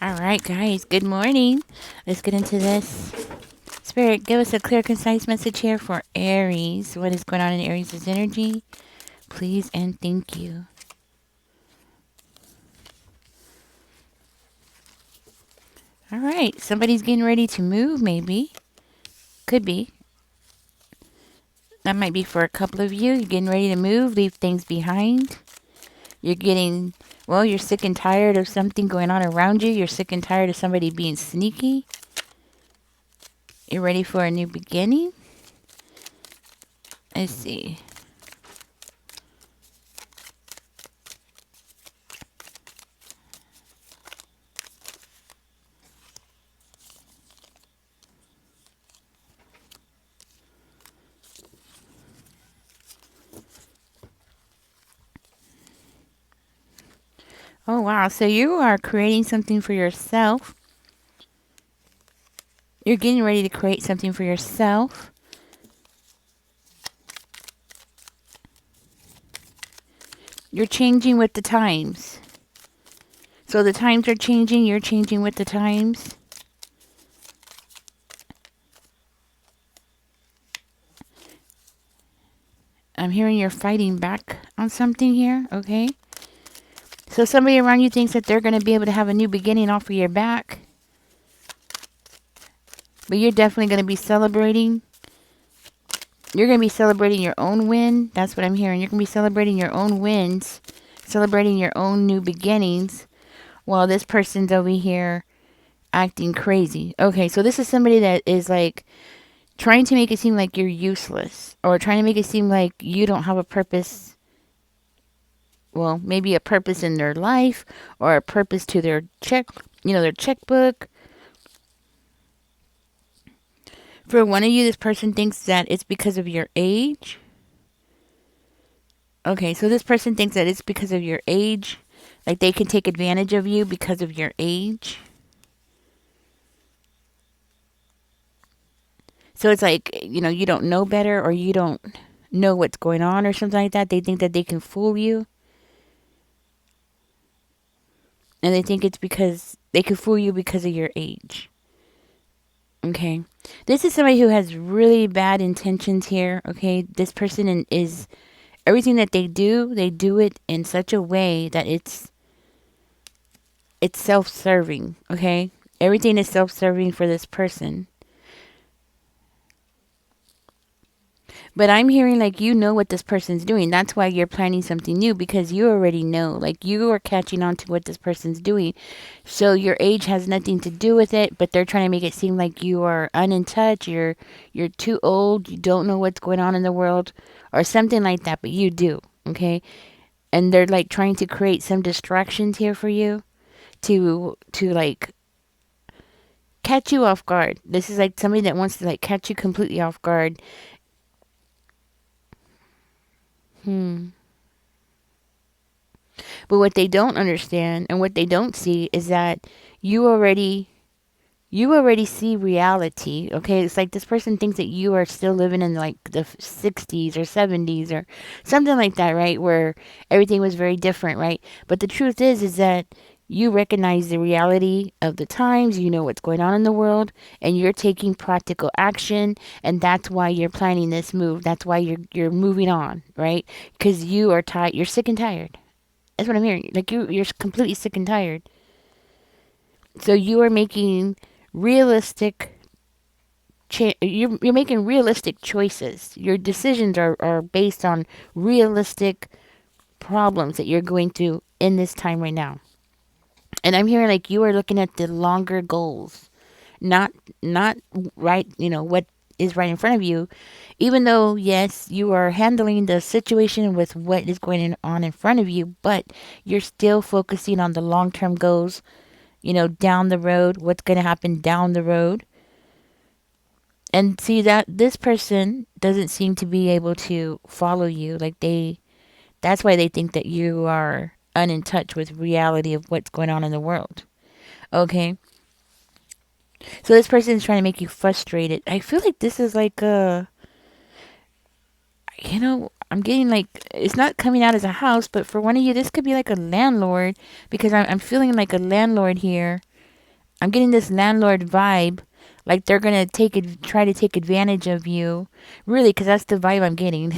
All right, guys, good morning. Let's get into this. Spirit, give us a clear, concise message here for Aries. What is going on in Aries' energy? Please and thank you. All right, somebody's getting ready to move, maybe. Could be. That might be for a couple of you. You're getting ready to move, leave things behind. You're getting, well, you're sick and tired of something going on around you. You're sick and tired of somebody being sneaky. You're ready for a new beginning. Let's see. Oh, wow. So you are creating something for yourself. You're getting ready to create something for yourself. You're changing with the times. So the times are changing. You're changing with the times. I'm hearing you're fighting back on something here. Okay. So somebody around you thinks that they're going to be able to have a new beginning off of your back. But you're definitely going to be celebrating. You're going to be celebrating your own win. That's what I'm hearing. You're going to be celebrating your own wins. Celebrating your own new beginnings. While this person's over here acting crazy. Okay, so this is somebody that is like trying to make it seem like you're useless or trying to make it seem like you don't have a purpose. Well, maybe a purpose in their life or a purpose to their their checkbook. For one of you, this person thinks that it's because of your age. Okay, so this person thinks that it's because of your age. Like they can take advantage of you because of your age. So it's like, you don't know better or you don't know what's going on or something like that. They think that they can fool you. And they think it's because they can fool you because of your age. Okay. This is somebody who has really bad intentions here. Okay. This person is everything that they do it in such a way that it's self-serving. Okay. Everything is self-serving for this person. But I'm hearing like you know what this person's doing. That's why you're planning something new because you already know. Like you are catching on to what this person's doing. So your age has nothing to do with it, but they're trying to make it seem like you are unin touch, you're too old, you don't know what's going on in the world or something like that, but you do. Okay? And they're like trying to create some distractions here for you to like catch you off guard. This is like somebody that wants to like catch you completely off guard. Hmm. But what they don't understand and what they don't see is that you already you already see reality. Okay, it's like this person thinks that you are still living in like the 60s or 70s or something like that, right? Where everything was very different, right? But the truth is that you recognize the reality of the times, you know what's going on in the world, and you're taking practical action, and that's why you're planning this move. That's why you're moving on, right? Because you are tired, you're sick and tired. That's what I'm hearing. Like you're completely sick and tired. So you are making realistic. You're making realistic choices. Your decisions are based on realistic problems that you're going through in this time right now. And I'm hearing like you are looking at the longer goals, not not right. What is right in front of you, even though yes you are handling the situation with what is going on in front of you, but you're still focusing on the long term goals, down the road, what's going to happen down the road. And see that this person doesn't seem to be able to follow you. That's why they think that you are unin touch with reality of what's going on in the world. Okay. So this person is trying to make you frustrated. I feel like this is like I'm getting like, it's not coming out as a house, but for one of you, this could be like a landlord because I'm feeling like a landlord here. I'm getting this landlord vibe, like they're gonna try to take advantage of you, really, because that's the vibe I'm getting.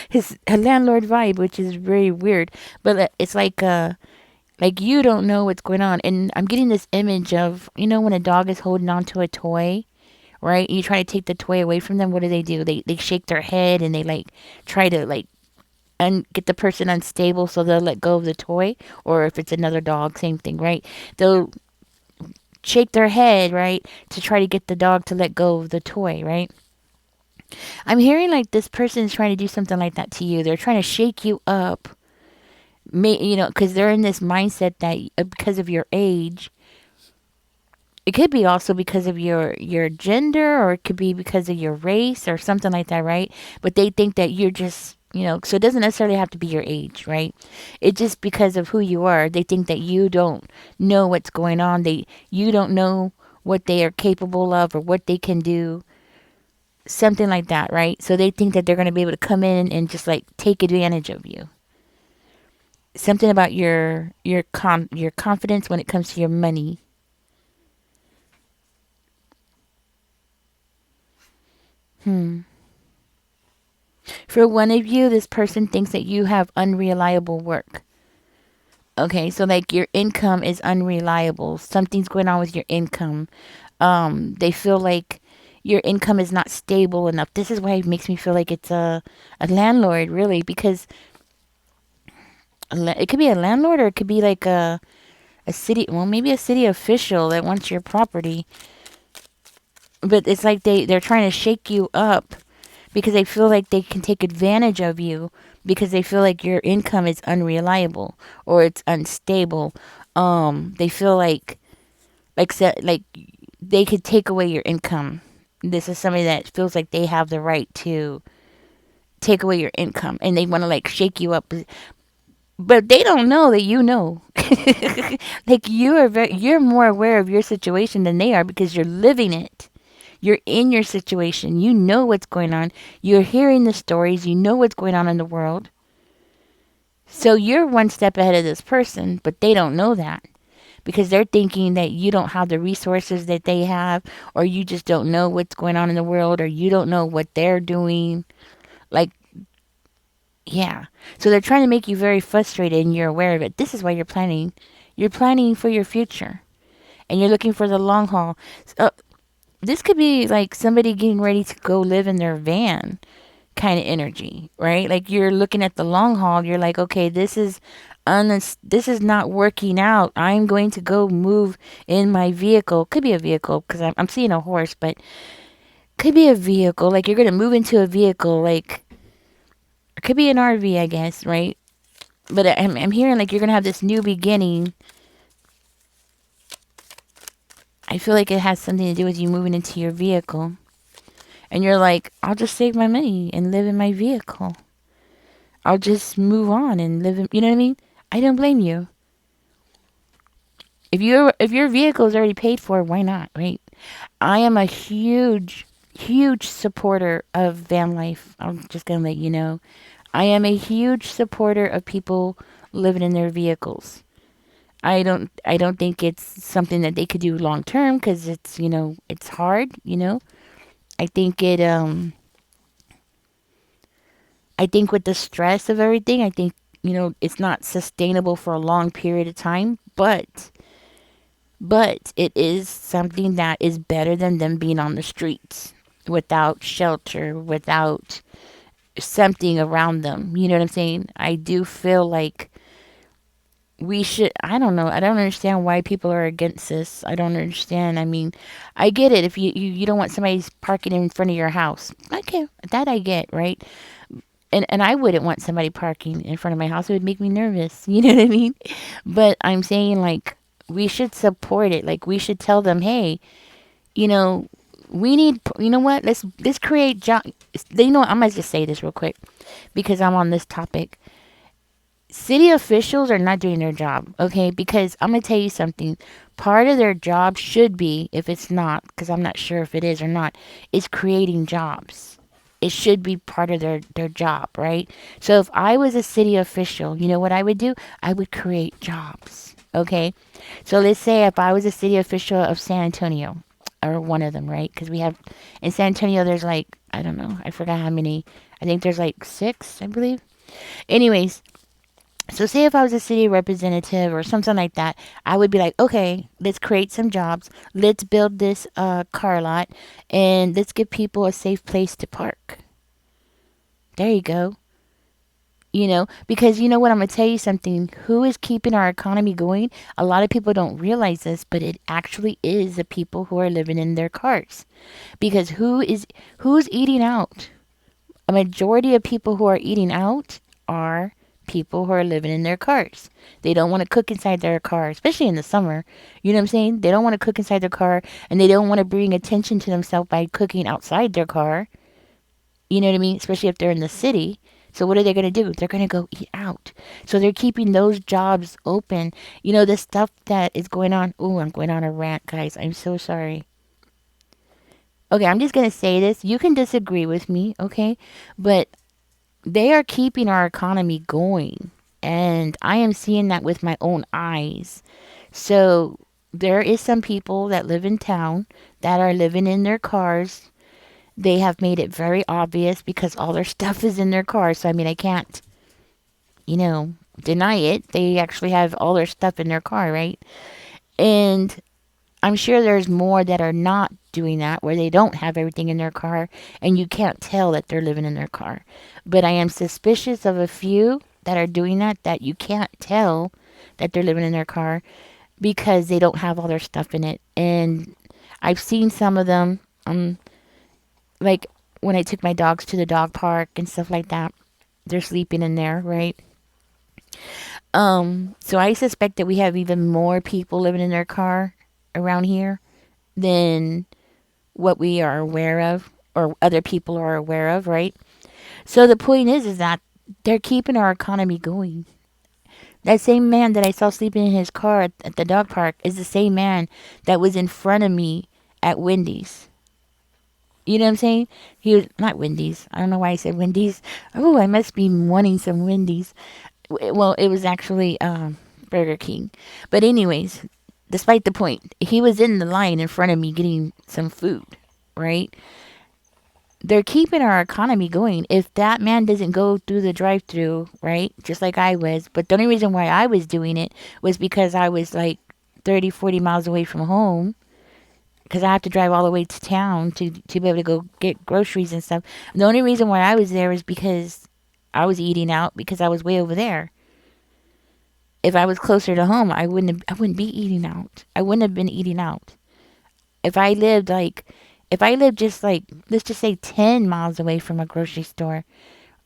His a landlord vibe, which is very weird, but it's like you don't know what's going on, and I'm getting this image of when a dog is holding on to a toy, right? You try to take the toy away from them. What do? They shake their head and they like try to like and get the person unstable so they'll let go of the toy. Or if it's another dog, same thing, right? They'll shake their head, right, to try to get the dog to let go of the toy, right? I'm hearing like this person is trying to do something like that to you. They're trying to shake you up, because they're in this mindset that because of your age, it could be also because of your gender, or it could be because of your race or something like that, right? But they think that you're just so it doesn't necessarily have to be your age, right? It's just because of who you are. They think that you don't know what's going on. You don't know what they are capable of or what they can do, something like that, right? So they think that they're going to be able to come in and just like take advantage of you. Something about your confidence when it comes to your money. Hmm. For one of you, this person thinks that you have unreliable work. Okay, so like your income is unreliable. Something's going on with your income. They feel like your income is not stable enough. This is why it makes me feel like it's a landlord, really, because it could be a landlord or it could be like a city, well, maybe a city official that wants your property. But it's like they're trying to shake you up because they feel like they can take advantage of you because they feel like your income is unreliable or it's unstable. They feel like they could take away your income. This is somebody that feels like they have the right to take away your income and they want to like shake you up, but they don't know that you know. Like you're more aware of your situation than they are because you're living it. You're in your situation. You know what's going on. You're hearing the stories. You know what's going on in the world. So you're one step ahead of this person, but they don't know that because they're thinking that you don't have the resources that they have, or you just don't know what's going on in the world, or you don't know what they're doing. Like, yeah. So they're trying to make you very frustrated and you're aware of it. This is why you're planning. You're planning for your future and you're looking for the long haul. So, this could be like somebody getting ready to go live in their van kind of energy, right? Like you're looking at the long haul. You're like, okay, this is not working out. I'm going to go move in my vehicle. Could be a vehicle because I'm seeing a horse, but could be a vehicle. Like you're going to move into a vehicle. Like it could be an RV, I guess, right? But I'm hearing like you're going to have this new beginning. I feel like it has something to do with you moving into your vehicle. And you're like, I'll just save my money and live in my vehicle. I'll just move on and live in, you know what I mean? I don't blame you. If your vehicle is already paid for, why not, right? I am a huge supporter of van life. I'm just going to let you know. I am a huge supporter of people living in their vehicles. I don't think it's something that they could do long term because it's hard. I think I think with the stress of everything, I think, it's not sustainable for a long period of time, but it is something that is better than them being on the streets without shelter, without something around them. You know what I'm saying? I do feel like we should, I don't know, I don't understand why people are against this. I don't understand. I mean, I get it if you don't want somebody parking in front of your house. Okay, that I get, right? And I wouldn't want somebody parking in front of my house. It would make me nervous. You know what I mean? But I'm saying like we should support it. Like we should tell them, hey, you know, we need. You know what? Let's create job. They know. I might just say this real quick because I'm on this topic. City officials are not doing their job, okay? Because I'm gonna tell you something. Part of their job should be, if it's not, because I'm not sure if it is or not, is creating jobs. It should be part of their job, right? So if I was a city official, you know what I would do? I would create jobs. Okay. So let's say if I was a city official of San Antonio, or one of them, right? Because we have in San Antonio, there's like, I don't know, I forgot how many. I think there's like six, I believe. Anyways, so say if I was a city representative or something like that, I would be like, okay, let's create some jobs. Let's build this car lot, and let's give people a safe place to park. There you go. Because you know what, I'm going to tell you something. Who is keeping our economy going? A lot of people don't realize this, but it actually is the people who are living in their cars. Because who's eating out? A majority of people who are eating out are people who are living in their cars. They don't want to cook inside their car, especially in the summer. You know what I'm saying? They don't want to cook inside their car, and they don't want to bring attention to themselves by cooking outside their car. You know what I mean? Especially if they're in the city. So what are they going to do? They're going to go eat out. So they're keeping those jobs open. The stuff that is going on. Oh, I'm going on a rant, guys. I'm so sorry. Okay, I'm just going to say this. You can disagree with me, okay? But they are keeping our economy going. And I am seeing that with my own eyes. So there is some people that live in town that are living in their cars. They have made it very obvious because all their stuff is in their car. So, I mean, I can't, deny it. They actually have all their stuff in their car, right? And I'm sure there's more that are not doing that, where they don't have everything in their car and you can't tell that they're living in their car. But I am suspicious of a few that are doing that you can't tell that they're living in their car because they don't have all their stuff in it. And I've seen some of them, like when I took my dogs to the dog park and stuff like that, they're sleeping in there, right? So I suspect that we have even more people living in their car around here than what we are aware of or other people are aware of, right? So the point is that they're keeping our economy going. That same man that I saw sleeping in his car at the dog park is the same man that was in front of me at Wendy's. You know what I'm saying? He was not Wendy's. I don't know why I said Wendy's. Oh, I must be wanting some Wendy's. Well, it was actually Burger King. But anyways, despite the point, he was in the line in front of me getting some food, right? They're keeping our economy going. If that man doesn't go through the drive-through, right, just like I was, but the only reason why I was doing it was because I was like 30, 40 miles away from home, because I have to drive all the way to town to be able to go get groceries and stuff. And the only reason why I was there was because I was eating out because I was way over there. If I was closer to home, I wouldn't be eating out. I wouldn't have been eating out. If I lived like if I lived just like, let's just say 10 miles away from a grocery store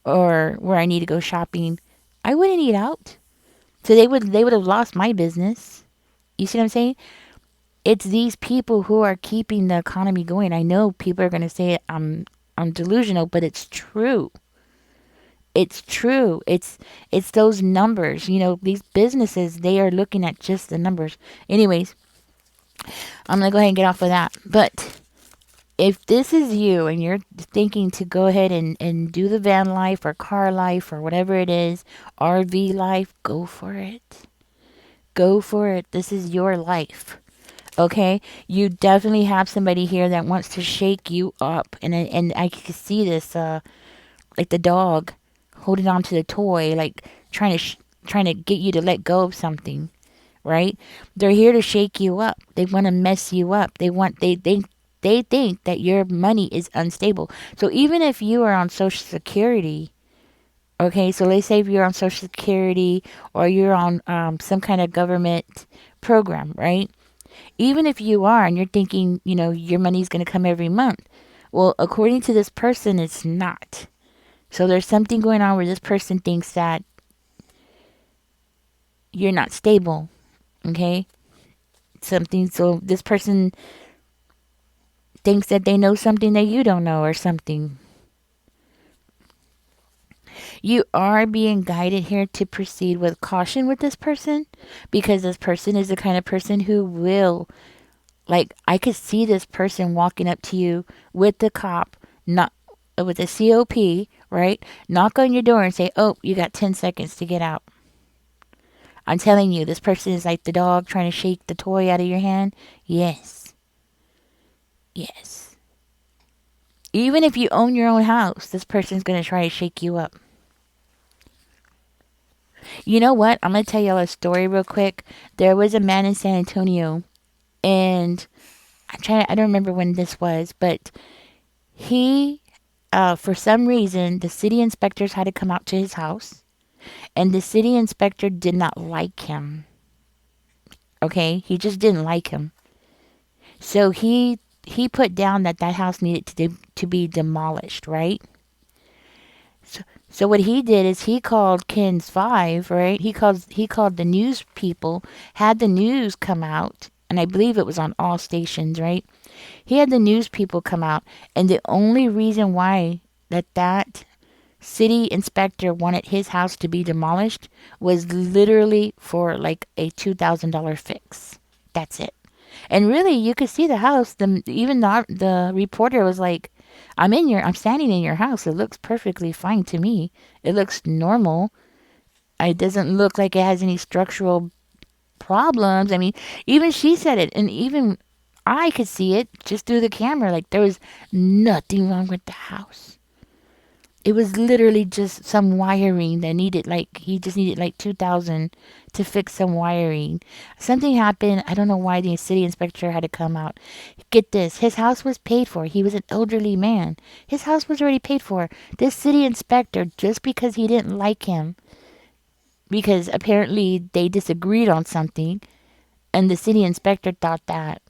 or where I need to go shopping, I wouldn't eat out. So they would have lost my business. You see what I'm saying? It's these people who are keeping the economy going. I know people are going to say I'm delusional, but it's true. It's true. It's those numbers. These businesses, they are looking at just the numbers. Anyways, I'm going to go ahead and get off of that. But if this is you and you're thinking to go ahead and do the van life or car life or whatever it is, RV life, go for it. Go for it. This is your life. Okay? You definitely have somebody here that wants to shake you up. And I can see this, like the dog holding on to the toy, like trying to get you to let go of something, right? They're here to shake you up. They want to mess you up. They think that your money is unstable. So even if you are on Social Security, okay, so let's say if you're on Social Security or you're on some kind of government program, right? Even if you are and you're thinking, your money's going to come every month, well, according to this person, it's not. So there's something going on where this person thinks that you're not stable, okay? So this person thinks that they know something that you don't know or something. You are being guided here to proceed with caution with this person because this person is the kind of person who will, like, I could see this person walking up to you with the cop, not with a COP, right? Knock on your door and say, "Oh, you got 10 seconds to get out." I'm telling you, this person is like the dog trying to shake the toy out of your hand. Yes. Yes. Even if you own your own house, this person's going to try to shake you up. You know what? I'm going to tell y'all a story real quick. There was a man in San Antonio, and I don't remember when this was, but he, for some reason, the city inspectors had to come out to his house, and the city inspector did not like him. Okay? He just didn't like him. So he put down that house needed to be demolished, right? So what he did is he called Ken's Five, right? He called the news people, had the news come out, and I believe it was on all stations, right? He had the news people come out, and the only reason why that city inspector wanted his house to be demolished was literally for like a $2,000 fix. That's it. And really, you could see the house. The reporter was like, I'm standing in your house. It looks perfectly fine to me. It looks normal. It doesn't look like it has any structural problems. I mean, even she said it, and even I could see it just through the camera. Like there was nothing wrong with the house. It was literally just some wiring that needed like he just needed like 2,000 to fix some wiring. Something happened. I don't know why the city inspector had to come out. Get this. His house was paid for. He was an elderly man. His house was already paid for. This city inspector, just because he didn't like him, because apparently they disagreed on something, and the city inspector thought that,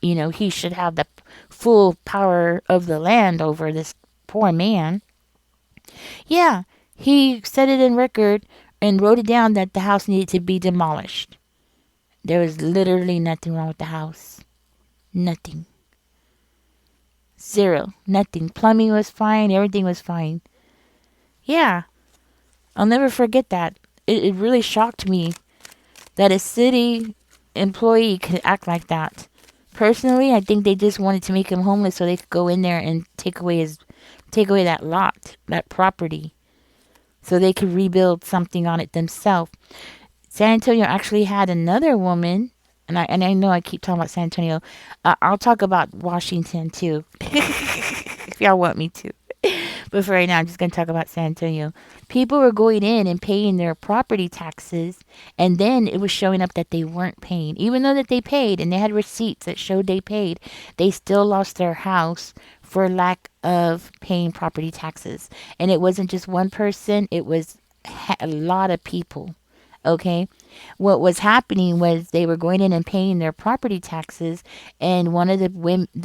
he should have the full power of the land over this poor man. Yeah, he said it in record and wrote it down that the house needed to be demolished. There was literally nothing wrong with the house. Nothing. Zero. Nothing. Plumbing was fine. Everything was fine. Yeah, I'll never forget that. It really shocked me that a city employee could act like that. Personally, I think they just wanted to make him homeless so they could go in there and take away that lot, that property, so they could rebuild something on it themselves. San Antonio actually had another woman, and I know I keep talking about San Antonio. I'll talk about Washington too, if y'all want me to. But for right now, I'm just going to talk about San Antonio. People were going in and paying their property taxes, and then it was showing up that they weren't paying. Even though that they paid and they had receipts that showed they paid, they still lost their house for lack of paying property taxes. And it wasn't just one person, it was a lot of people. Okay, what was happening was they were going in and paying their property taxes, and one of the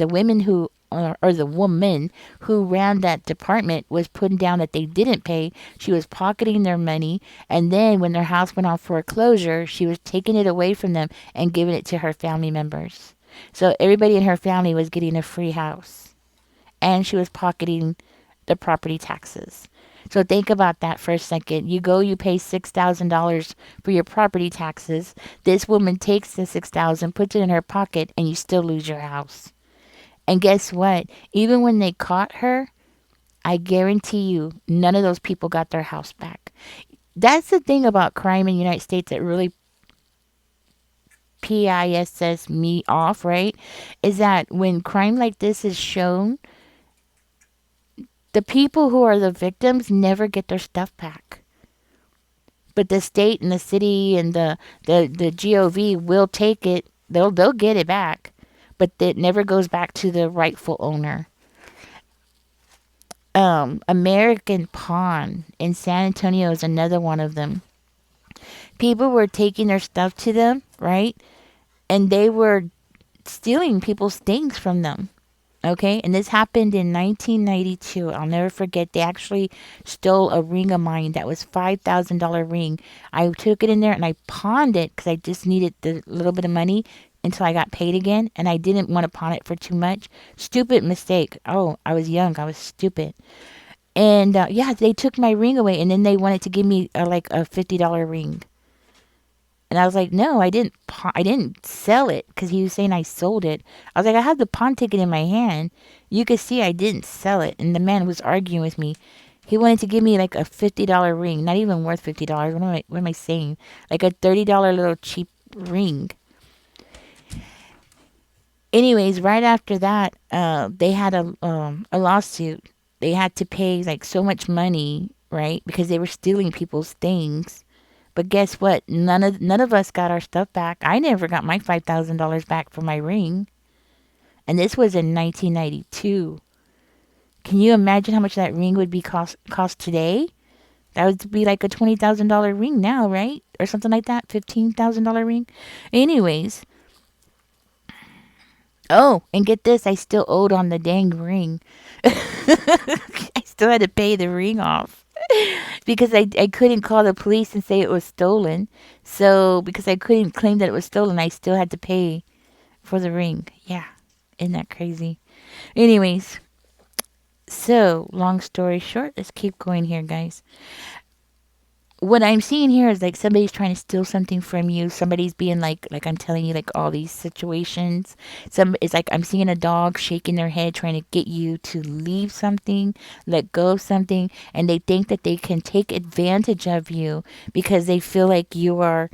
women who or the woman who ran that department was putting down that they didn't pay. She was pocketing their money, and then when their house went on foreclosure, she was taking it away from them and giving it to her family members. So everybody in her family was getting a free house, and she was pocketing the property taxes. So think about that for a second. You pay $6,000 for your property taxes. This woman takes the 6,000, puts it in her pocket, and you still lose your house. And guess what? Even when they caught her, I guarantee you, none of those people got their house back. That's the thing about crime in the United States that really pisses me off, right? Is that when crime like this is shown, the people who are the victims never get their stuff back. But the state and the city and the GOV will take it. They'll get it back, but it never goes back to the rightful owner. American Pawn in San Antonio is another one of them. People were taking their stuff to them, right? And they were stealing people's things from them. Okay, and this happened in 1992. I'll never forget. They actually stole a ring of mine that was $5,000 ring. I took it in there and I pawned it because I just needed the little bit of money until I got paid again, and I didn't want to pawn it for too much. Stupid mistake. Oh, I was young. I was stupid. And yeah, they took my ring away, and then they wanted to give me like a $50 ring. And I was like, no, I didn't sell it, because he was saying I sold it. I was like, I have the pawn ticket in my hand. You could see I didn't sell it. And the man was arguing with me. He wanted to give me like a $50 ring, not even worth $50. What am I saying? Like a $30 little cheap ring. Anyways, right after that, they had a lawsuit. They had to pay like so much money, right? Because they were stealing people's things. But guess what? None of us got our stuff back. I never got my $5,000 back for my ring, and this was in 1992. Can you imagine how much that ring would be cost today? That would be like a $20,000 ring now, right? Or something like that. $15,000 ring. Anyways, oh, and get this, I still owed on the dang ring. I still had to pay the ring off because I couldn't call the police and say it was stolen. So, because I couldn't claim that it was stolen, I still had to pay for the ring. Yeah. Isn't that crazy? Anyways, so long story short, let's keep going here, guys. What I'm seeing here is like somebody's trying to steal something from you. Somebody's being like I'm telling you, like all these situations. It's like I'm seeing a dog shaking their head trying to get you to leave something, let go of something, and they think that they can take advantage of you because they feel like you are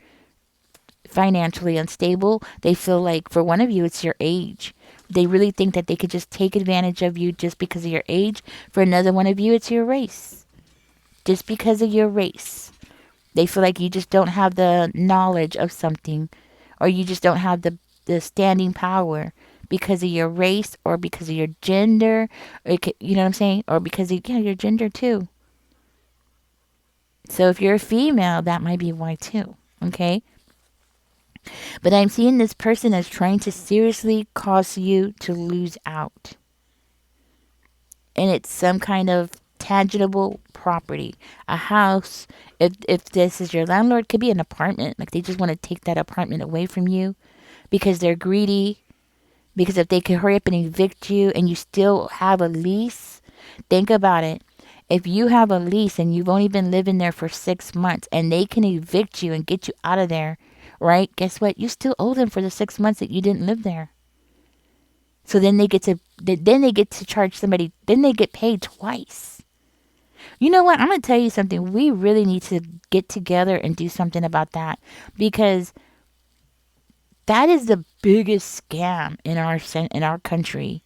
financially unstable. They feel like for one of you it's your age. They really think that they could just take advantage of you just because of your age. For another one of you it's your race. Just because of your race. They feel like you just don't have the knowledge of something, or you just don't have the standing power because of your race or because of your gender. Or you know what I'm saying? Or because of your gender too. So if you're a female, that might be why too. Okay? But I'm seeing this person as trying to seriously cause you to lose out. And it's some kind of tangible property, a house. If this is your landlord, could be an apartment. Like they just want to take that apartment away from you because they're greedy. Because if they could hurry up and evict you and you still have a lease, think about it. If you have a lease and you've only been living there for 6 months and they can evict you and get you out of there, right? Guess what? You still owe them for the 6 months that you didn't live there. So then they get to charge somebody. Then they get paid twice. You know what? I'm going to tell you something. We really need to get together and do something about that because that is the biggest scam in our country.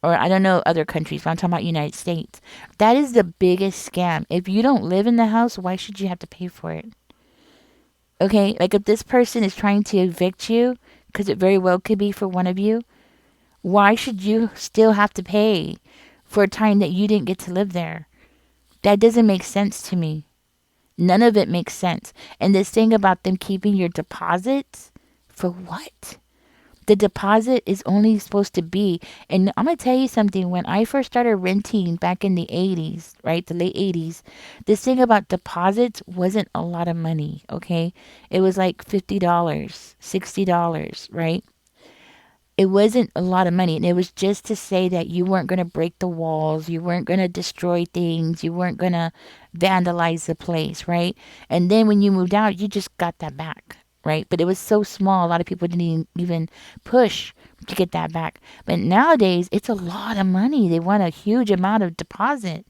Or I don't know other countries, but I'm talking about United States. That is the biggest scam. If you don't live in the house, why should you have to pay for it? Okay, like if this person is trying to evict you, because it very well could be for one of you, why should you still have to pay for a time that you didn't get to live there? That doesn't make sense to me. None of it makes sense. And this thing about them keeping your deposits, for what? The deposit is only supposed to be, and I'm going to tell you something. When I first started renting back in the 80s, right, the late 80s, this thing about deposits wasn't a lot of money, okay? It was like $50, $60, right? It wasn't a lot of money, and it was just to say that you weren't going to break the walls, you weren't going to destroy things, you weren't going to vandalize the place, right? And then when you moved out, you just got that back, right? But it was so small, a lot of people didn't even push to get that back. But nowadays, it's a lot of money. They want a huge amount of deposit,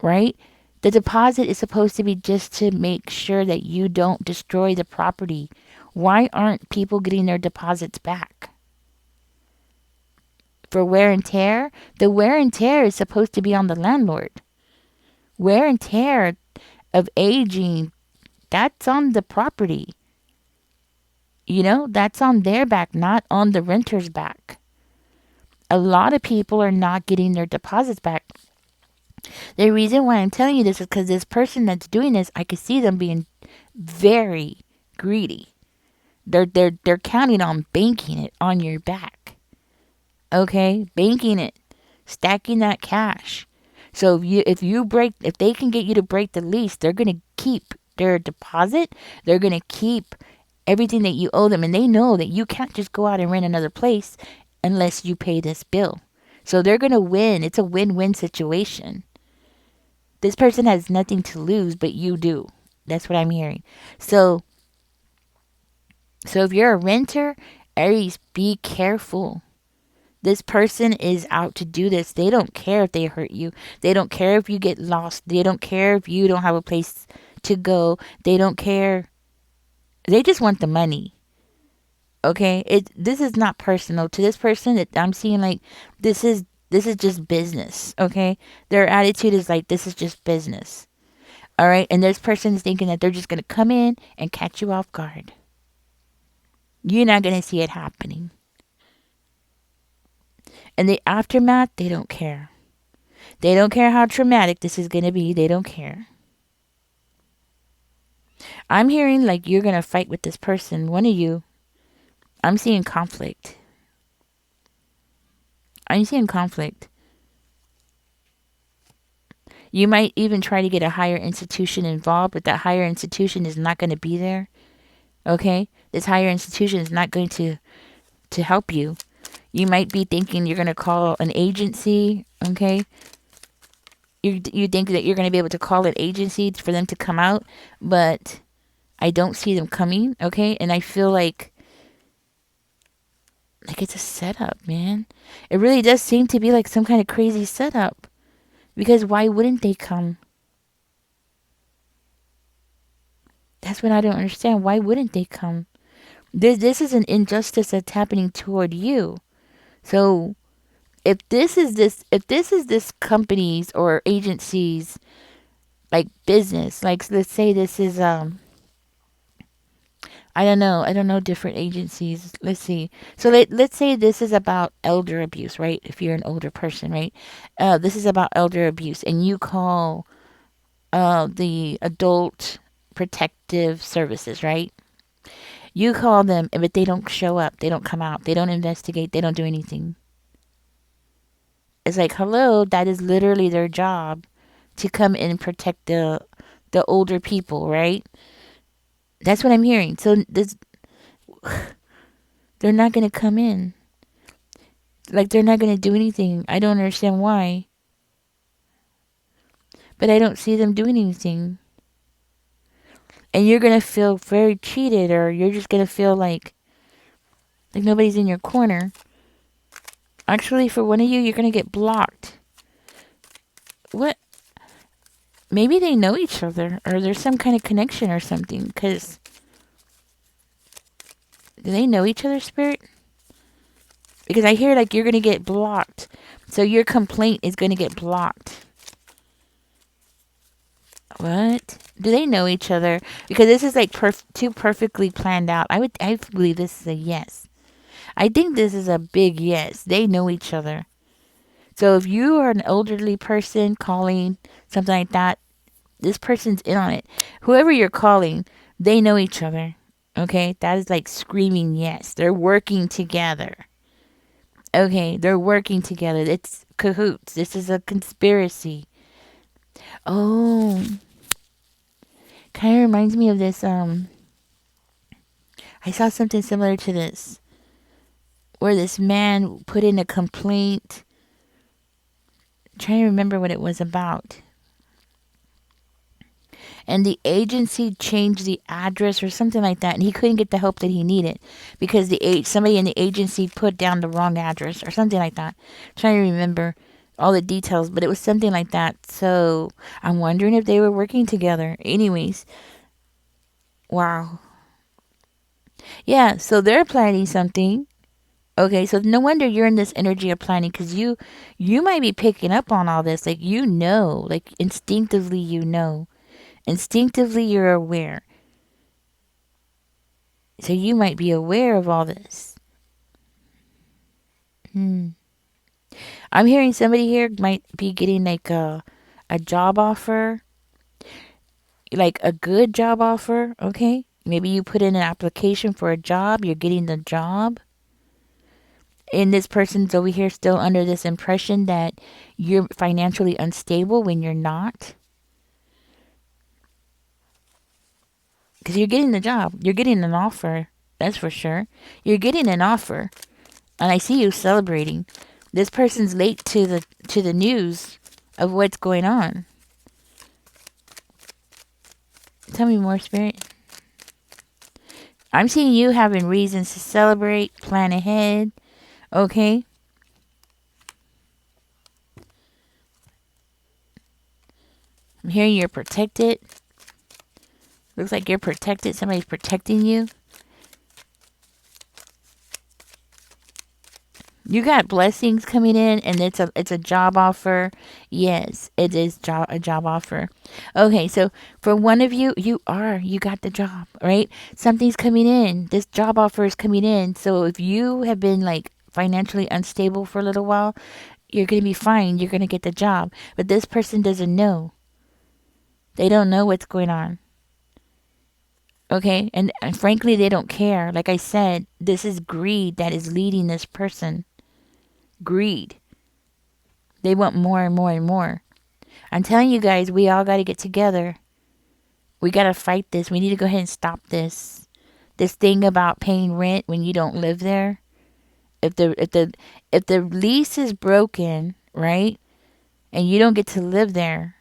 right? The deposit is supposed to be just to make sure that you don't destroy the property. Why aren't people getting their deposits back? For wear and tear? The wear and tear is supposed to be on the landlord. Wear and tear of aging, that's on the property. You know, that's on their back, not on the renter's back. A lot of people are not getting their deposits back. The reason why I'm telling you this is because this person that's doing this, I could see them being very greedy. They're counting on banking it on your back. Okay, banking it, stacking that cash. So if they can get you to break the lease, they're gonna keep their deposit. They're gonna keep everything that you owe them, and they know that you can't just go out and rent another place unless you pay this bill. So they're gonna win. It's a win-win situation. This person has nothing to lose, but you do. That's what I'm hearing. So if you're a renter, Aries, be careful. This person is out to do this. They don't care if they hurt you. They don't care if you get lost. They don't care if you don't have a place to go. They don't care. They just want the money. Okay? This is not personal. To this person, I'm seeing like this is just business. Okay? Their attitude is like this is just business. All right? And this person is thinking that they're just going to come in and catch you off guard. You're not going to see it happening. And the aftermath, they don't care. They don't care how traumatic this is going to be. They don't care. I'm hearing like you're going to fight with this person. One of you. I'm seeing conflict. I'm seeing conflict. You might even try to get a higher institution involved, but that higher institution is not going to be there. Okay? This higher institution is not going to help you. You might be thinking you're going to call an agency. Okay? You think that you're going to be able to call an agency for them to come out, but I don't see them coming. Okay? And I feel like it's a setup, man. It really does seem to be like some kind of crazy setup. Because why wouldn't they come? That's what I don't understand. Why wouldn't they come? This is an injustice that's happening toward you. So if this is this company's or agency's like business, like let's say this is I don't know different agencies. Let's see. So let's say this is about elder abuse, right? If you're an older person, right? This is about elder abuse, and you call the adult protective services, right? You call them, but they don't show up. They don't come out. They don't investigate. They don't do anything. It's like, hello, that is literally their job, to come in and protect the older people, right? That's what I'm hearing. So they're not going to come in. Like, they're not going to do anything. I don't understand why. But I don't see them doing anything. And you're going to feel very cheated, or you're just going to feel like nobody's in your corner. Actually, for one of you, you're going to get blocked. What? Maybe they know each other, or there's some kind of connection or something, because do they know each other, Spirit? Because I hear like you're going to get blocked. So your complaint is going to get blocked. What? Do they know each other? Because this is like too perfectly planned out. I believe this is a yes. I think this is a big yes. They know each other. So if you are an elderly person calling something like that, this person's in on it. Whoever you're calling, they know each other. Okay? That is like screaming yes. They're working together. Okay, they're working together. It's cahoots. This is a conspiracy. Oh, kind of reminds me of this. I saw something similar to this, where this man put in a complaint. I'm trying to remember what it was about. And the agency changed the address or something like that, and he couldn't get the help that he needed because somebody in the agency put down the wrong address or something like that. I'm trying to remember all the details, but it was something like that. So I'm wondering if they were working together. Anyways, wow. Yeah, so they're planning something. Okay, so no wonder you're in this energy of planning, because you might be picking up on all this. Like, like instinctively you know. Instinctively you're aware. So you might be aware of all this. I'm hearing somebody here might be getting like a job offer. Like a good job offer, okay? Maybe you put in an application for a job, you're getting the job. And this person's over here still under this impression that you're financially unstable when you're not. Because you're getting the job. You're getting an offer. That's for sure. You're getting an offer. And I see you celebrating. This person's late to the news of what's going on. Tell me more, Spirit. I'm seeing you having reasons to celebrate, plan ahead. Okay? I'm hearing you're protected. Looks like you're protected. Somebody's protecting you. You got blessings coming in, and it's a job offer. Yes, it is a job offer. Okay, so for one of you, you got the job, right? Something's coming in. This job offer is coming in. So if you have been like financially unstable for a little while, you're gonna be fine. You're gonna get the job. But this person doesn't know. They don't know what's going on. Okay, and frankly, they don't care. Like I said, this is greed that is leading this person. Greed. They want more and more and more. I'm telling you guys, we all got to get together. We got to fight this. We need to go ahead and stop this. This thing about paying rent when you don't live there. If the lease is broken, right? And you don't get to live there,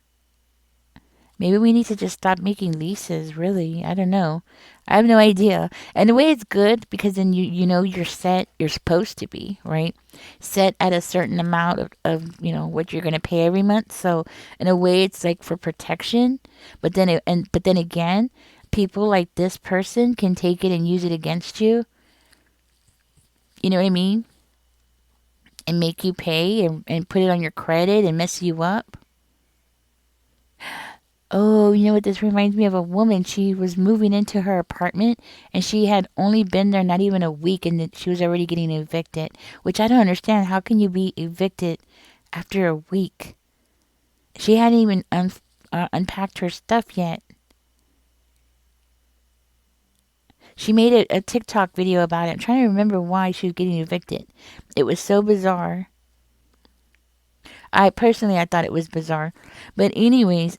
maybe we need to just stop making leases, really. I don't know. I have no idea. And the way it's good because then you know you're set, you're supposed to be, right? Set at a certain amount of what you're gonna pay every month. So in a way it's like for protection. But then again, people like this person can take it and use it against you. You know what I mean? And make you pay and put it on your credit and mess you up. Oh, you know what? This reminds me of a woman. She was moving into her apartment and she had only been there not even a week and she was already getting evicted, which I don't understand. How can you be evicted after a week? She hadn't even unpacked her stuff yet. She made a TikTok video about it. I'm trying to remember why she was getting evicted. It was so bizarre. I thought it was bizarre. But anyways,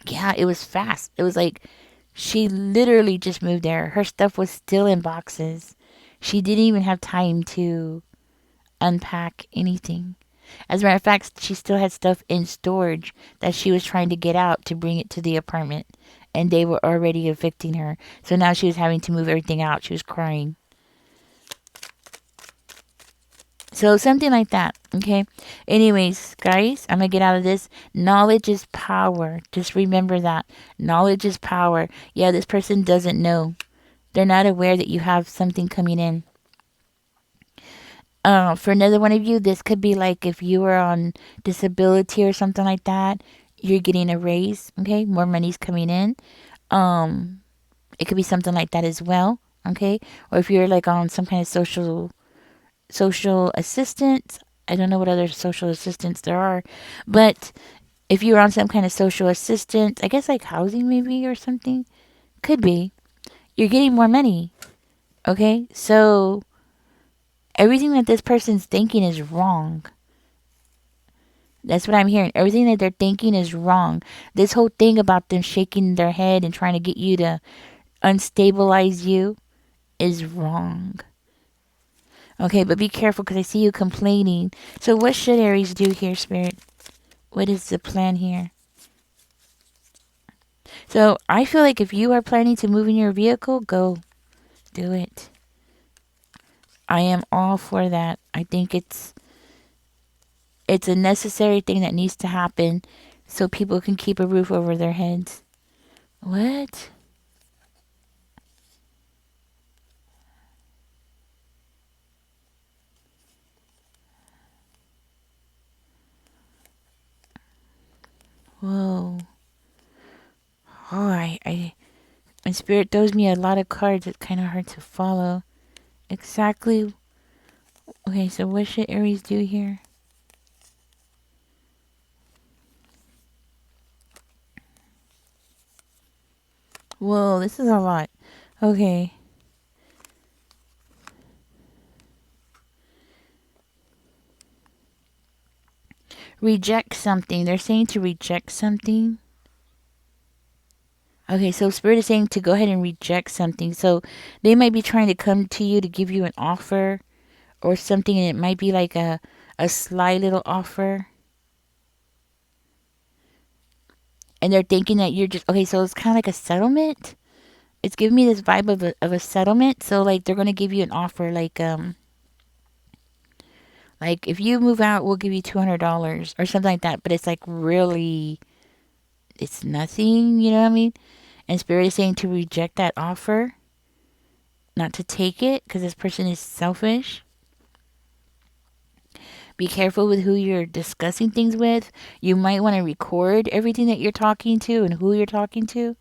yeah, it was fast. It was like she literally just moved there. Her stuff was still in boxes. She didn't even have time to unpack anything. As a matter of fact, she still had stuff in storage that she was trying to get out to bring it to the apartment. And they were already evicting her. So now she was having to move everything out. She was crying. So something like that, okay? Anyways, guys, I'm going to get out of this. Knowledge is power. Just remember that. Knowledge is power. Yeah, this person doesn't know. They're not aware that you have something coming in. For another one of you, this could be like if you were on disability or something like that, you're getting a raise, okay? More money's coming in. It could be something like that as well, okay? Or if you're like on some kind of social assistance. I don't know what other social assistance there are, but if you're on some kind of social assistance, I guess like housing maybe or something, could be. You're getting more money. Okay? So everything that this person's thinking is wrong. That's what I'm hearing. Everything that they're thinking is wrong. This whole thing about them shaking their head and trying to get you to unstabilize you is wrong. Okay, but be careful because I see you complaining. So what should Aries do here, Spirit? What is the plan here? So I feel like if you are planning to move in your vehicle, go do it. I am all for that. I think it's a necessary thing that needs to happen so people can keep a roof over their heads. What? Whoa. Oh, my spirit throws me a lot of cards. It's kind of hard to follow. Exactly. Okay, so what should Aries do here? Whoa, this is a lot. Okay. Reject something. They're saying to reject something. Okay, so Spirit is saying to go ahead and reject something. So they might be trying to come to you to give you an offer or something, and it might be like a sly little offer. And they're thinking that you're just okay, so it's kind of like a settlement. It's giving me this vibe of a settlement. So like they're gonna give you an offer like if you move out, we'll give you $200 or something like that. But it's like really it's nothing, you know what I mean? And Spirit is saying to reject that offer, not to take it, because this person is selfish. Be careful with who you're discussing things with. You might want to record everything that you're talking to and who you're talking to.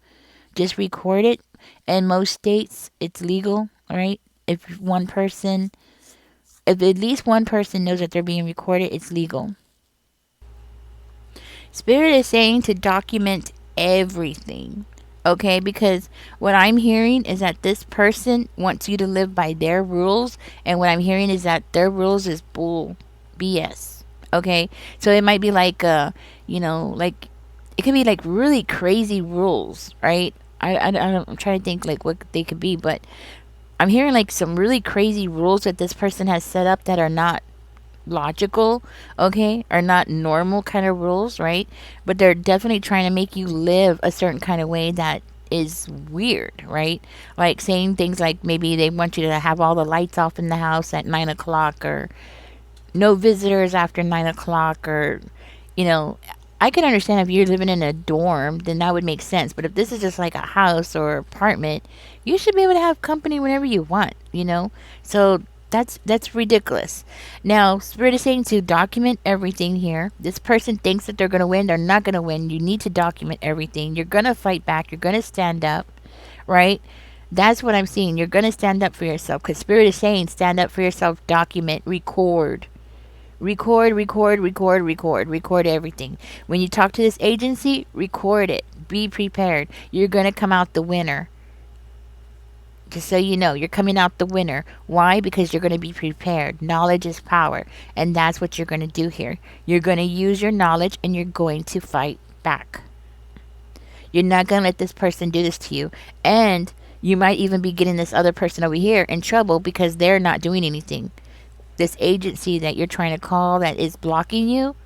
Just record it. In most states, it's legal, all right? If at least one person knows that they're being recorded, it's legal. Spirit is saying to document everything, okay? Because what I'm hearing is that this person wants you to live by their rules, and what I'm hearing is that their rules is bull BS, okay? So it might be like, like it could be like really crazy rules, right? I'm trying to think like what they could be, but I'm hearing like some really crazy rules that this person has set up that are not logical, okay, are not normal kind of rules, right? But they're definitely trying to make you live a certain kind of way that is weird, right? Like saying things like maybe they want you to have all the lights off in the house at 9 o'clock, or no visitors after 9 o'clock, or you know, I can understand if you're living in a dorm, then that would make sense. But if this is just like a house or apartment, you should be able to have company whenever you want, you know? So that's ridiculous. Now, Spirit is saying to document everything here. This person thinks that they're gonna win, they're not gonna win. You need to document everything. You're gonna fight back, you're gonna stand up, right? That's what I'm seeing. You're gonna stand up for yourself. Because Spirit is saying stand up for yourself, document, record. Record everything. When you talk to this agency, record it. Be prepared. You're going to come out the winner. Just so you know, you're coming out the winner. Why? Because you're going to be prepared. Knowledge is power. And that's what you're going to do here. You're going to use your knowledge and you're going to fight back. You're not going to let this person do this to you. And you might even be getting this other person over here in trouble because they're not doing anything. This agency that you're trying to call that is blocking you,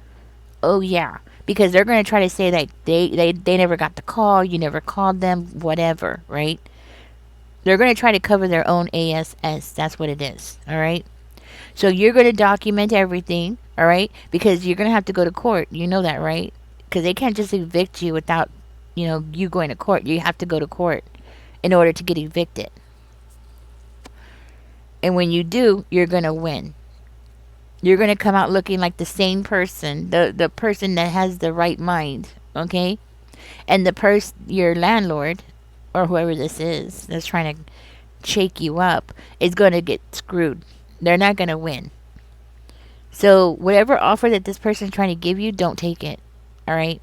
oh yeah, because they're going to try to say that they never got the call, you never called them, whatever, right? They're going to try to cover their own ass. That's what it is, all right? So you're going to document everything, all right? Because you're going to have to go to court. You know that, right? Because they can't just evict you without, you going to court. You have to go to court in order to get evicted. And when you do, you're going to win. You're going to come out looking like the sane person, the person that has the right mind, okay? And your landlord, or whoever this is that's trying to shake you up, is going to get screwed. They're not going to win. So whatever offer that this person's trying to give you, don't take it. All right?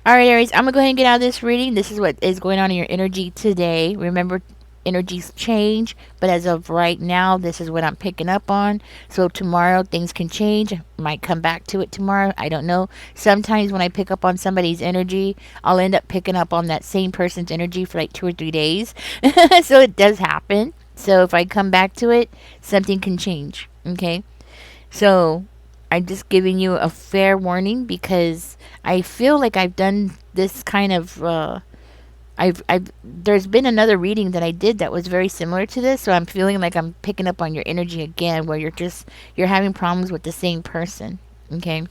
All right, Aries, I'm going to go ahead and get out of this reading. This is what is going on in your energy today. Remember, energies change, but as of right now, this is what I'm picking up on. So tomorrow things can change. Might come back to it tomorrow. I don't know. Sometimes when I pick up on somebody's energy, I'll end up picking up on that same person's energy for like 2 or 3 days. So it does happen. So if I come back to it, something can change. Okay? So I'm just giving you a fair warning because I feel like I've done this kind of there's been another reading that I did that was very similar to this, so I'm feeling like I'm picking up on your energy again, where you're having problems with the same person, okay?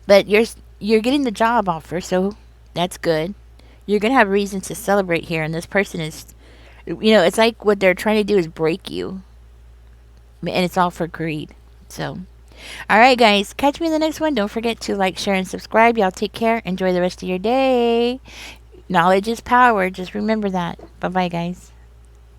But you're getting the job offer, so that's good. You're gonna have reasons to celebrate here, and this person is, it's like what they're trying to do is break you, and it's all for greed. So, all right, guys, catch me in the next one. Don't forget to like, share, and subscribe. Y'all take care. Enjoy the rest of your day. Knowledge is power. Just remember that. Bye bye, guys.